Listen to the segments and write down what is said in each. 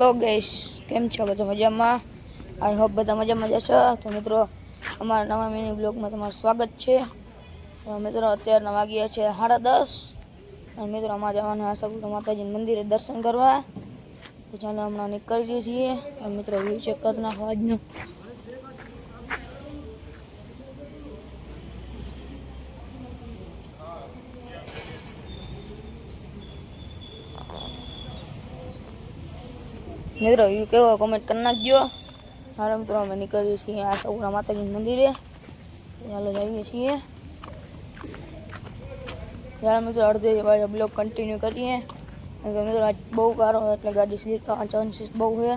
તો ગઈશ કેમ છો બધા મજામાં? આઈ હોપ બધા મજામાં જશો. તો મિત્રો અમારા નવા મિની બ્લોગમાં તમારું સ્વાગત છે. મિત્રો અત્યારના વાગ્યા છે 10:30 અને મિત્રો અમારે જવાનું આશાપુરા માતાજીના મંદિરે દર્શન કરવા. તો ચાલો હમણાં નીકળીએ છીએ. અને મિત્રો વ્યૂ ચેક કરી નાખો આજનું. મિત્રો વ્યૂ કેવો કોમેન્ટ કરી નાખજો. હાલો મિત્રો અમે નીકળીએ છીએ આશાપુરા માતાજીના મંદિરે. ચાલો જઈએ છીએ. ચાલો મિત્રો અડધે પાછો બ્લોગ કન્ટિન્યુ કરીએ. મિત્રો આજ બહુ કારો એટલે ગાડી સ્લીપ થવાના ચાન્સીસ બહુ છે.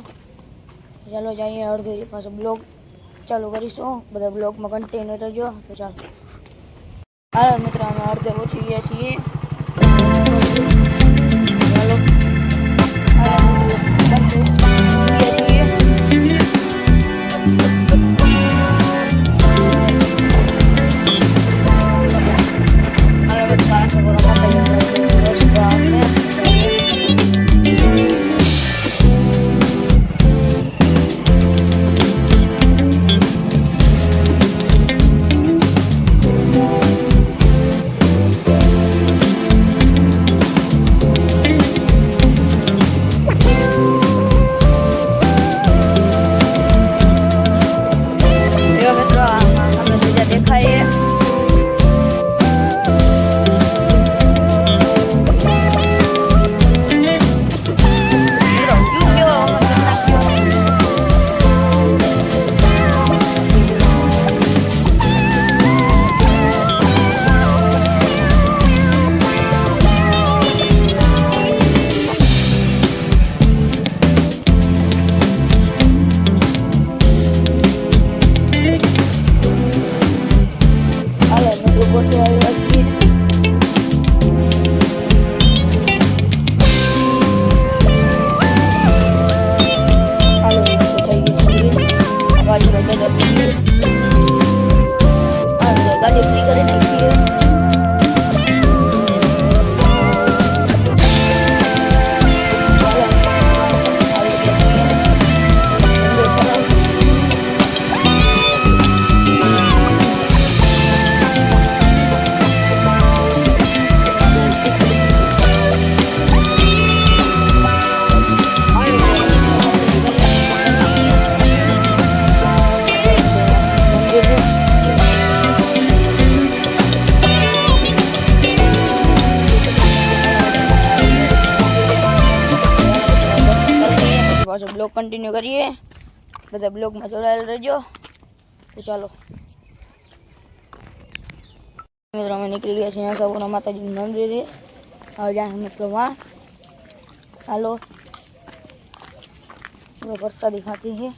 ચાલો જઈએ અડધે પાછો બ્લોગ ચાલુ કરીશું. બધા બ્લોગમાં કન્ટિન્યુ રહેજો. તો ચાલો હાલો મિત્રો અમે અડધે પહોંચી ગયા છીએ. ચાલો બ્લોગ કન્ટિન્યુ કરીએ. બધા બ્લોગમાં જોડાયેલા રહેજો. તો ચાલો મિત્રો અમે નીકળી ગયા છીએ આશાપુરા માતાજીના મંદિરે. હવે જાય મિત્રો માં. હાલો વરસાદી ખાતી છે.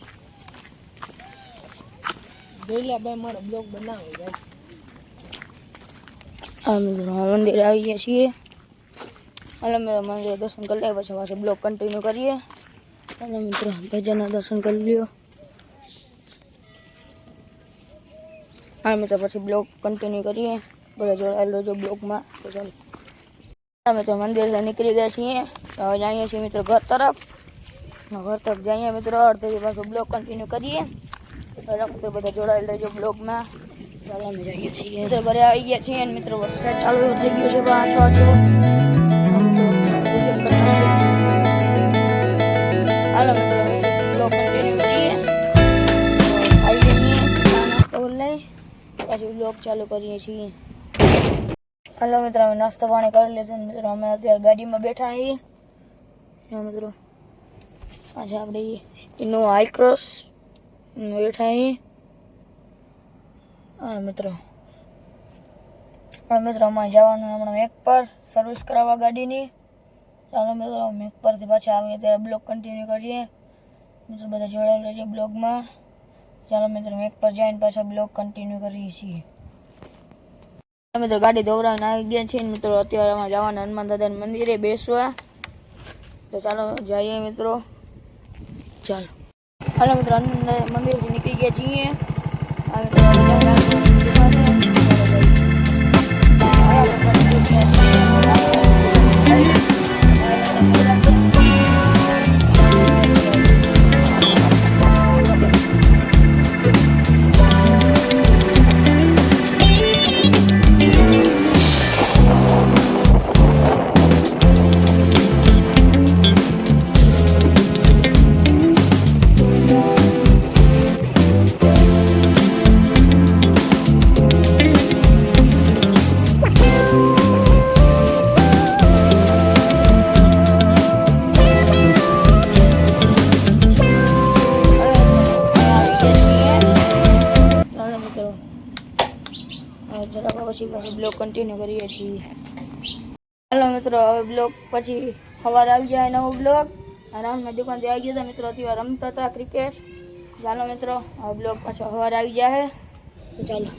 મારો બ્લોગ બનાવો હા મિત્રો મંદિરે આવી ગયા છીએ. હાલો મિત્રો મંદિરે દર્શન કરી લે પછી પાછું બ્લોગ કન્ટિન્યુ કરીએ. અને મિત્રો ભજનના દર્શન કરી લ્યો. હા મિત્રો પછી બ્લોગ કન્ટિન્યુ કરીએ. બધા જોડાયેલો જો બ્લોગમાં. તો ચાલો મિત્રો મંદિરથી નીકળી ગયા છીએ. હવે જઈએ છીએ મિત્રો ઘર તરફ. ઘર તરફ જઈએ મિત્રો અડધેથી પાછું બ્લોગ કન્ટિન્યુ કરીએ. મિત્રો બધા જોડાયેલા રહેજો બ્લોગમાં. ચાલો અમે જઈએ છીએ. મિત્રો ઘરે આવી ગયા છીએ અને મિત્રો વરસાદ ચાલુ એવો થઈ ગયો છે. પાછો હાલો મિત્રો બ્લોગ કન્ટિન્યુ કરીએ. આવી જઈએ નાસ્તો લઈ પછી બ્લોગ ચાલુ કરીએ છીએ. હાલો મિત્રો અમે નાસ્તો પાણી કરી લેશું. મિત્રો અમે અત્યારે ગાડીમાં બેઠા છીએ. મિત્રો પાછા આપણે એનો હાઈક્રોસ બેઠા છીએ. હા મિત્રો અમારે જવાનું હમણાં મેક પર સર્વિસ કરાવવા ગાડીની. ચાલો મિત્રો મેક પરથી પાછા આવીએ ત્યારે બ્લોગ કન્ટિન્યુ કરીએ. મિત્રો બધા જોડાયેલા છે બ્લોગમાં. ચાલો મિત્રો મેક પર જઈને પાછા બ્લોગ કન્ટિન્યુ કરીએ છીએ. મિત્રો ગાડી દોરાવીને આવી ગયા છીએ. મિત્રો અત્યારે અમે જવાના હનુમાન દાદાના મંદિરે બેસવા. તો ચાલો જઈએ મિત્રો. ચાલો હાલો મિત્રો હનુમાન મંદિરથી નીકળી ગયા છીએ. પછી બ્લોગ કન્ટિન્યુ કરીએ છીએ. ચાલો મિત્રો હવે બ્લોગ પછી સવારે આવી જાય નવો બ્લોગ. રાઉન્ડમાં દુકાનથી આવી ગયા હતા મિત્રો, અત્યારે રમતા હતા ક્રિકેટ. ચાલો મિત્રો હવે બ્લોગ પાછો સવારે આવી જાય. ચાલો.